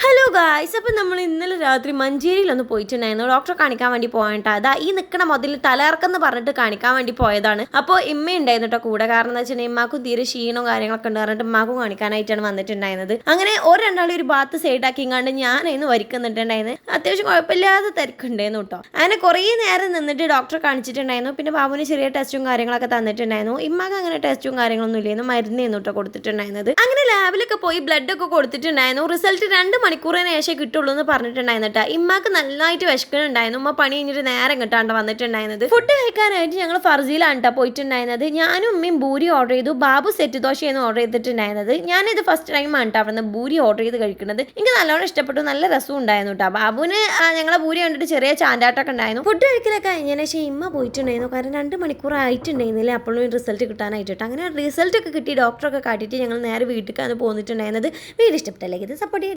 Hello guys, അപ്പം നമ്മൾ ഇന്നലെ രാത്രി മഞ്ചേരിയിലൊന്ന് പോയിട്ടുണ്ടായിരുന്നു. ഡോക്ടറെ കാണിക്കാൻ വേണ്ടി പോയിട്ടാ. അതാ ഈ നിൽക്കണ മുതൽ തലയിറക്കെന്ന് പറഞ്ഞിട്ട് കാണിക്കാൻ വേണ്ടി പോയതാണ്. അപ്പോൾ ഇമ്മ ഉണ്ടായിരുന്നു കേട്ടോ കൂടെ. കാരണം എന്താ വെച്ചിട്ടുണ്ടെങ്കിൽ ഇമ്മാക്കും തീരെ ക്ഷീണവും കാര്യങ്ങളൊക്കെ ഉണ്ട് പറഞ്ഞിട്ട് ഇമ്മാക്കും കാണിക്കാനായിട്ടാണ് വന്നിട്ടുണ്ടായിരുന്നത്. അങ്ങനെ ഒരെണ്ണാളും ഒരു ഭാഗത്ത് സൈഡാക്കിങ്ങാണ്ട് ഞാനായിരുന്നു വരിക്കുന്നിട്ടുണ്ടായിരുന്നു. അത്യാവശ്യം കുഴപ്പമില്ലാതെ തിരക്കുണ്ടായിരുന്നു കേട്ടോ. അങ്ങനെ കുറേ നേരം നിന്നിട്ട് ഡോക്ടറെ കാണിച്ചിട്ടുണ്ടായിരുന്നു. പിന്നെ ബാബുവിന് ചെറിയ ടെസ്റ്റും കാര്യങ്ങളൊക്കെ തന്നിട്ടുണ്ടായിരുന്നു. ഇമ്മാക്ക് അങ്ങനെ ടെസ്റ്റും കാര്യങ്ങളൊന്നും ഇല്ലായിരുന്നു, മരുന്നായിരുന്നു കേട്ടോ കൊടുത്തിട്ടുണ്ടായിരുന്നത്. അങ്ങനെ ലാബിലൊക്കെ പോയി ബ്ലഡ് ഒക്കെ കൊടുത്തിട്ടുണ്ടായിരുന്നു. റിസൾട്ട് 2 മണിക്കൂറിന് ശേഷം കിട്ടുള്ളൂ എന്ന് പറഞ്ഞിട്ടുണ്ടായിരുന്നിട്ടാ. ഇമ്മാക്ക് നന്നായിട്ട് വിശക്കുന്നുണ്ടായിരുന്നു. ഉമ്മ പണി കഴിഞ്ഞിട്ട് നേരം കിട്ടാണ്ട് വന്നിട്ടുണ്ടായിരുന്നത്. ഫുഡ് കഴിക്കാനായിട്ട് ഞങ്ങൾ ഫർസിയിലാണ് കേട്ടോ പോയിട്ടുണ്ടായിരുന്നത്. ഞാനും ഉമ്മയും ഭൂരി ഓർഡർ ചെയ്തു. ബാബു സെറ്റ് ദോശയാണ് ഓർഡർ ചെയ്തിട്ടുണ്ടായിരുന്നത്. ഞാനിത് ഫസ്റ്റ് ടൈമാണ് കേട്ടോ അവിടെ നിന്ന് ഭൂരി ഓർഡർ ചെയ്ത് കഴിക്കുന്നത്. എനിക്ക് നല്ലോണം ഇഷ്ടപ്പെട്ടു, നല്ല രസം ഉണ്ടായിരുന്നു കേട്ടോ. ബാബുവിന് ഞങ്ങളെ ഭൂരി കണ്ടിട്ട് ചെറിയ ചാൻഡാട്ടൊക്കെ ഉണ്ടായിരുന്നു. ഫുഡ് കഴിക്കലൊക്കെ കഴിഞ്ഞതിന് ശേഷം ഇമ്മ പോയിട്ടുണ്ടായിരുന്നു. കാരണം 2 മണിക്കൂർ ആയിട്ടുണ്ടായിരുന്നില്ല അപ്പോഴും റിസൾട്ട് കിട്ടാനായിട്ട്. അങ്ങനെ റിസൾട്ട് ഒക്കെ കിട്ടി ഡോക്ടറൊക്കെ കാട്ടിയിട്ട് ഞങ്ങൾ നേരെ വീട്ടിലേക്കാണ് പോന്നിട്ടുണ്ടായിരുന്നത്. വീഡിയോ ഇഷ്ടപ്പെട്ടല്ലേ ഇത് സപ്പോർട്ട്